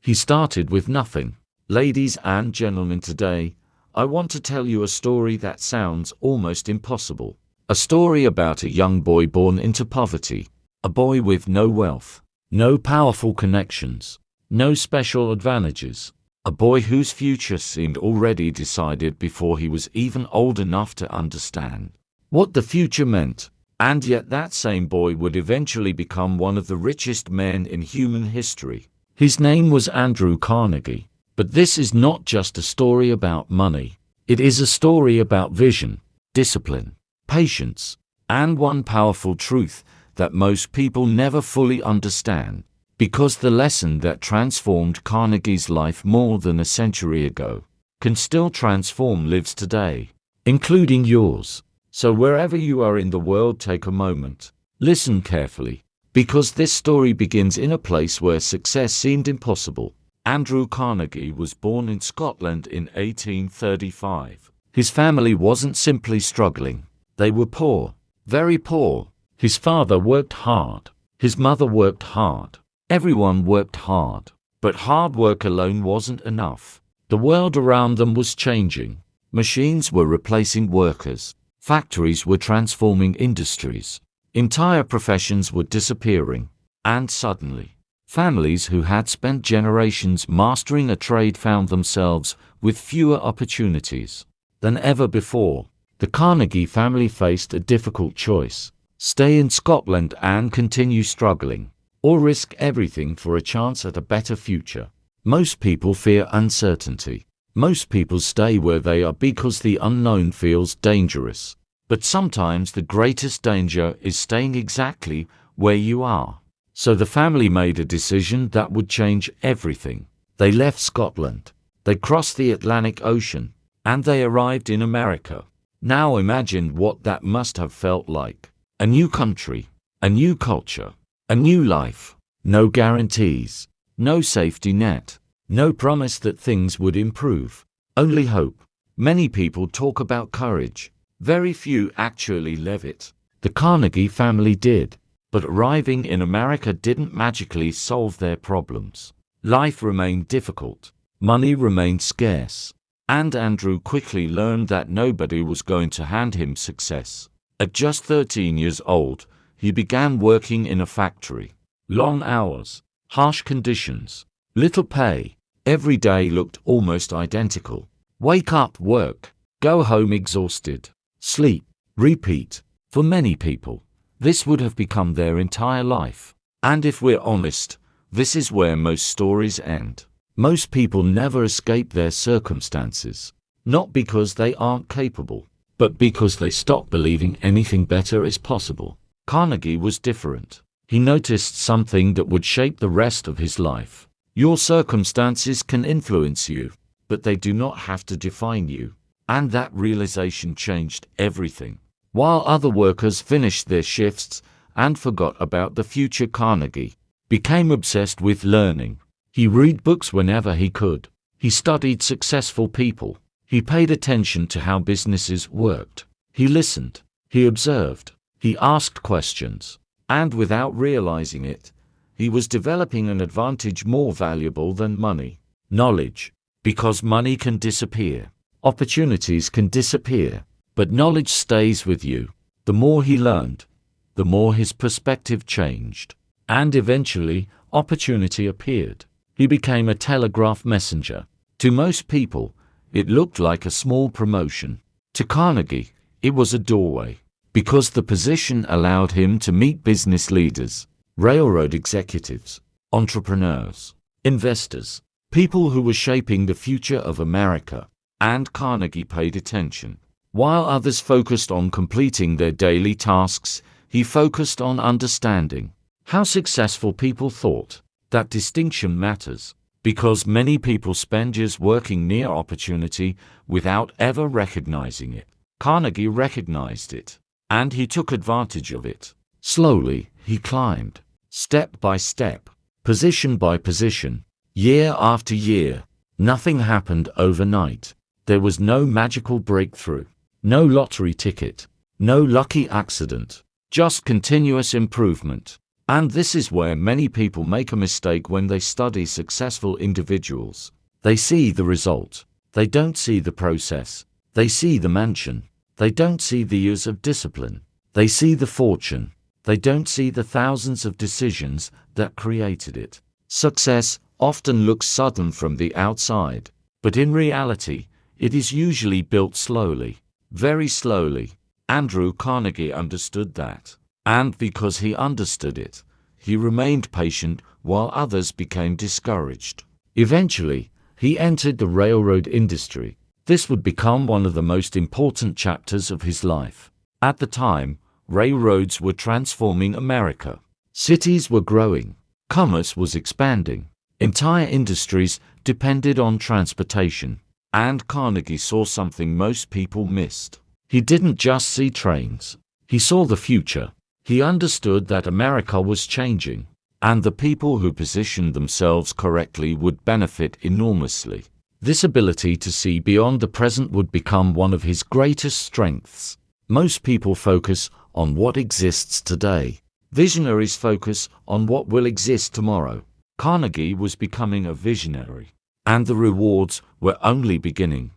He started with nothing. Ladies and gentlemen, today, I want to tell you a story that sounds almost impossible. A story about a young boy born into poverty. A boy with no wealth, no powerful connections, no special advantages. A boy whose future seemed already decided before he was even old enough to understand what the future meant. And yet that same boy would eventually become one of the richest men in human history. His name was Andrew Carnegie. But this is not just a story about money. It is a story about vision, discipline, patience, and one powerful truth that most people never fully understand. Because the lesson that transformed Carnegie's life more than a century ago can still transform lives today, including yours. So wherever you are in the world, take a moment, listen carefully, because this story begins in a place where success seemed impossible. Andrew Carnegie was born in Scotland in 1835. His family wasn't simply struggling. They were poor, very poor. His father worked hard. His mother worked hard. Everyone worked hard. But hard work alone wasn't enough. The world around them was changing. Machines were replacing workers. Factories were transforming industries. Entire professions were disappearing. And suddenly, families who had spent generations mastering a trade found themselves with fewer opportunities than ever before. The Carnegie family faced a difficult choice: stay in Scotland and continue struggling, or risk everything for a chance at a better future. Most people fear uncertainty. Most people stay where they are because the unknown feels dangerous. But sometimes the greatest danger is staying exactly where you are. So the family made a decision that would change everything. They left Scotland. They crossed the Atlantic Ocean. And they arrived in America. Now imagine what that must have felt like. A new country, a new culture, a new life. No guarantees, no safety net, no promise that things would improve. Only hope. Many people talk about courage. Very few actually live it. The Carnegie family did. But arriving in America didn't magically solve their problems. Life remained difficult. Money remained scarce. And Andrew quickly learned that nobody was going to hand him success. At just 13 years old, he began working in a factory. Long hours, harsh conditions, little pay. Every day looked almost identical. Wake up, work, go home exhausted, sleep, repeat. For many people, this would have become their entire life. And if we're honest, this is where most stories end. Most people never escape their circumstances, not because they aren't capable, but because they stop believing anything better is possible. Carnegie was different. He noticed something that would shape the rest of his life. Your circumstances can influence you, but they do not have to define you. And that realization changed everything. While other workers finished their shifts and forgot about the future, Carnegie became obsessed with learning. He read books whenever he could. He studied successful people. He paid attention to how businesses worked. He listened. He observed. He asked questions. And without realizing it, he was developing an advantage more valuable than money: knowledge. Because money can disappear. Opportunities can disappear. But knowledge stays with you. The more he learned, the more his perspective changed. And eventually, opportunity appeared. He became a telegraph messenger. To most people, it looked like a small promotion. To Carnegie, it was a doorway. Because the position allowed him to meet business leaders, railroad executives, entrepreneurs, investors, people who were shaping the future of America. And Carnegie paid attention. While others focused on completing their daily tasks, he focused on understanding how successful people thought. That distinction matters, because many people spend years working near opportunity without ever recognizing it. Carnegie recognized it, and he took advantage of it. Slowly, he climbed, step by step, position by position, year after year. Nothing happened overnight. There was no magical breakthrough. No lottery ticket, no lucky accident, just continuous improvement. And this is where many people make a mistake when they study successful individuals. They see the result. They don't see the process. They see the mansion. They don't see the years of discipline. They see the fortune. They don't see the thousands of decisions that created it. Success often looks sudden from the outside, but in reality, it is usually built slowly, very slowly. Andrew Carnegie understood that. And because he understood it, he remained patient while others became discouraged. Eventually, he entered the railroad industry. This would become one of the most important chapters of his life. At the time, railroads were transforming America. Cities were growing. Commerce was expanding. Entire industries depended on transportation. And Carnegie saw something most people missed. He didn't just see trains. He saw the future. He understood that America was changing, and the people who positioned themselves correctly would benefit enormously. This ability to see beyond the present would become one of his greatest strengths. Most people focus on what exists today. Visionaries focus on what will exist tomorrow. Carnegie was becoming a visionary, and the rewards were only beginning.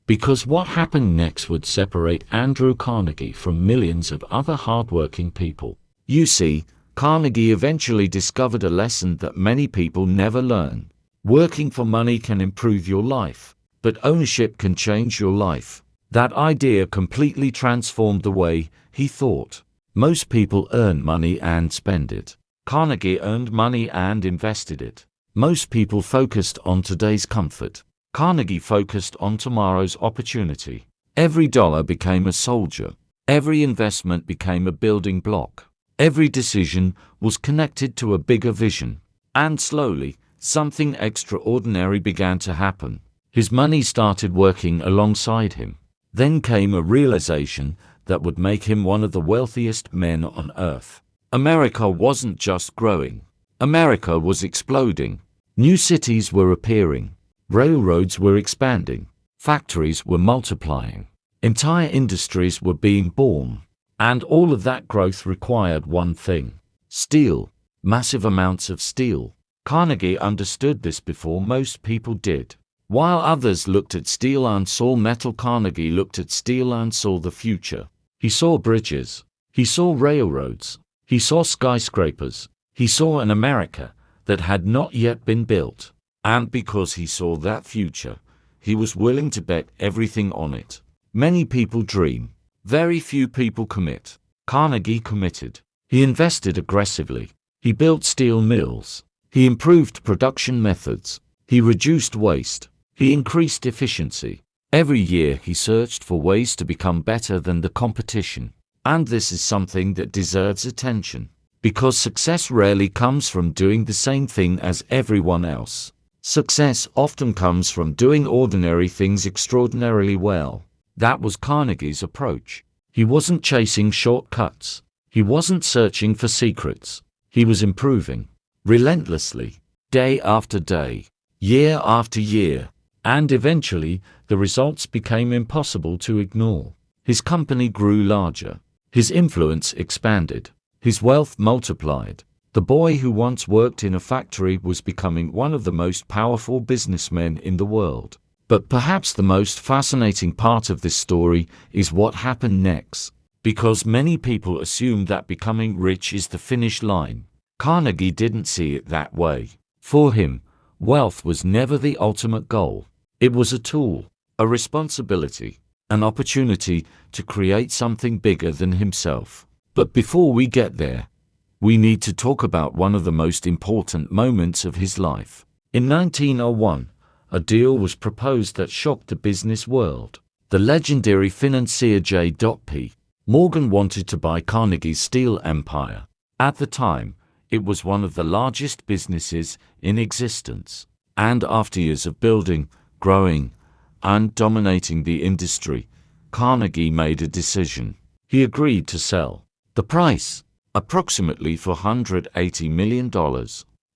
Because what happened next would separate Andrew Carnegie from millions of other hardworking people. You see, Carnegie eventually discovered a lesson that many people never learn. Working for money can improve your life, but ownership can change your life. That idea completely transformed the way he thought. Most people earn money and spend it. Carnegie earned money and invested it. Most people focused on today's comfort. Carnegie focused on tomorrow's opportunity. Every dollar became a soldier. Every investment became a building block. Every decision was connected to a bigger vision. And slowly, something extraordinary began to happen. His money started working alongside him. Then came a realization that would make him one of the wealthiest men on earth. America wasn't just growing. America was exploding. New cities were appearing. Railroads were expanding. Factories were multiplying. Entire industries were being born. And all of that growth required one thing: steel. Massive amounts of steel. Carnegie understood this before most people did. While others looked at steel and saw metal, Carnegie looked at steel and saw the future. He saw bridges. He saw railroads. He saw skyscrapers. He saw an America that had not yet been built. And because he saw that future, he was willing to bet everything on it. Many people dream. Very few people commit. Carnegie committed. He invested aggressively. He built steel mills. He improved production methods. He reduced waste. He increased efficiency. Every year he searched for ways to become better than the competition. And this is something that deserves attention, because success rarely comes from doing the same thing as everyone else. Success often comes from doing ordinary things extraordinarily well. That was Carnegie's approach. He wasn't chasing shortcuts. He wasn't searching for secrets. He was improving relentlessly, day after day, year after year. And eventually, the results became impossible to ignore. His company grew larger. His influence expanded. His wealth multiplied. The boy who once worked in a factory was becoming one of the most powerful businessmen in the world. But perhaps the most fascinating part of this story is what happened next. Because many people assume that becoming rich is the finish line. Carnegie didn't see it that way. For him, wealth was never the ultimate goal. It was a tool, a responsibility, an opportunity to create something bigger than himself. But before we get there, we need to talk about one of the most important moments of his life. In 1901, a deal was proposed that shocked the business world. The legendary financier J.P. Morgan wanted to buy Carnegie's steel empire. At the time, it was one of the largest businesses in existence. And after years of building, growing, and dominating the industry, Carnegie made a decision. He agreed to sell. The price? Approximately $480 million,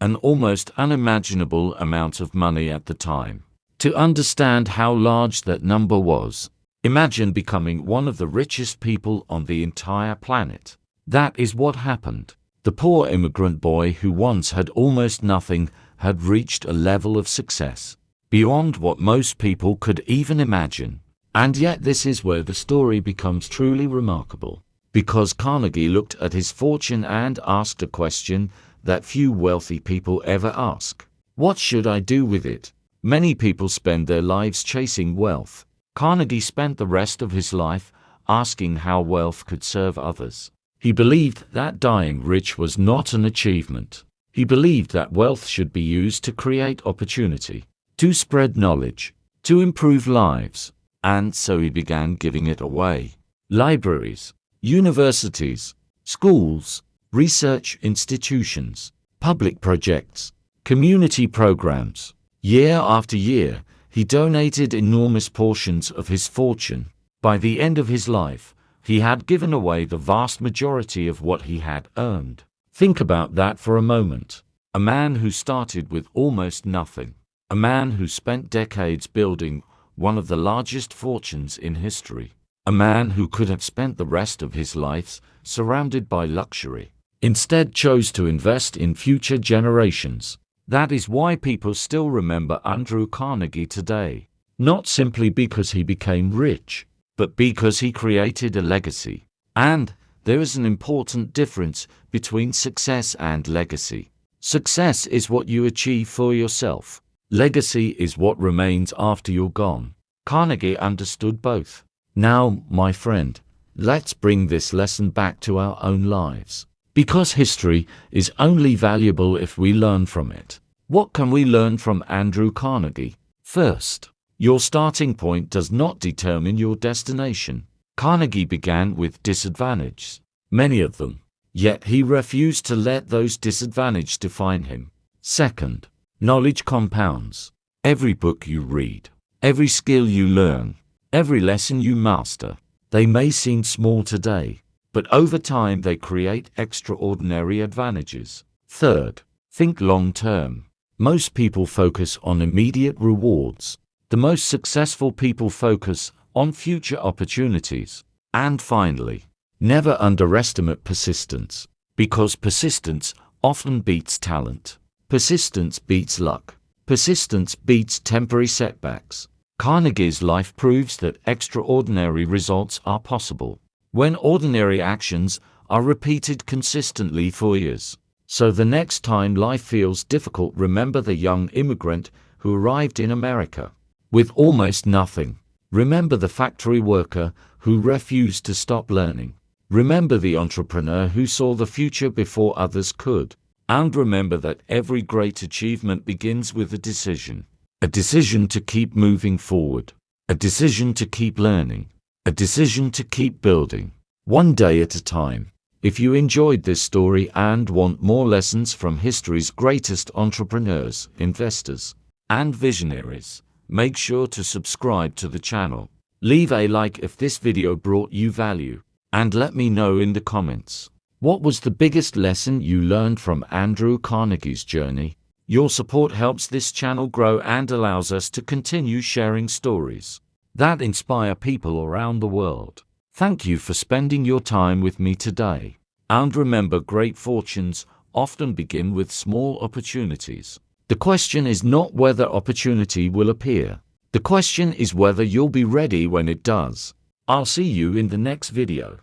an almost unimaginable amount of money at the time. To understand how large that number was, Imagine becoming one of the richest people on the entire planet. That is what happened. The poor immigrant boy who once had almost nothing had reached a level of success beyond what most people could even imagine. And yet this is where the story becomes truly remarkable. Because Carnegie looked at his fortune and asked a question that few wealthy people ever ask. What should I do with it? Many people spend their lives chasing wealth. Carnegie spent the rest of his life asking how wealth could serve others. He believed that dying rich was not an achievement. He believed that wealth should be used to create opportunity, to spread knowledge, to improve lives. And so he began giving it away. Libraries, universities, schools, research institutions, public projects, community programs. Year after year, he donated enormous portions of his fortune. By the end of his life, he had given away the vast majority of what he had earned. Think about that for a moment. A man who started with almost nothing. A man who spent decades building one of the largest fortunes in history. A man who could have spent the rest of his life surrounded by luxury, instead chose to invest in future generations. That is why people still remember Andrew Carnegie today. Not simply because he became rich, but because he created a legacy. And there is an important difference between success and legacy. Success is what you achieve for yourself. Legacy is what remains after you're gone. Carnegie understood both. Now, my friend, let's bring this lesson back to our own lives. Because history is only valuable if we learn from it. What can we learn from Andrew Carnegie? First, your starting point does not determine your destination. Carnegie began with disadvantages, many of them, yet he refused to let those disadvantages define him. Second, knowledge compounds. Every book you read, every skill you learn, every lesson you master, they may seem small today, but over time they create extraordinary advantages. Third, think long-term. Most people focus on immediate rewards. The most successful people focus on future opportunities. And finally, never underestimate persistence, because persistence often beats talent. Persistence beats luck. Persistence beats temporary setbacks. Carnegie's life proves that extraordinary results are possible when ordinary actions are repeated consistently for years. So the next time life feels difficult, remember the young immigrant who arrived in America with almost nothing. Remember the factory worker who refused to stop learning. Remember the entrepreneur who saw the future before others could. And remember that every great achievement begins with a decision. A decision to keep moving forward. A decision to keep learning. A decision to keep building. One day at a time. If you enjoyed this story and want more lessons from history's greatest entrepreneurs, investors, and visionaries, make sure to subscribe to the channel. Leave a like if this video brought you value, and let me know in the comments. What was the biggest lesson you learned from Andrew Carnegie's journey? Your support helps this channel grow and allows us to continue sharing stories that inspire people around the world. Thank you for spending your time with me today. And remember, great fortunes often begin with small opportunities. The question is not whether opportunity will appear. The question is whether you'll be ready when it does. I'll see you in the next video.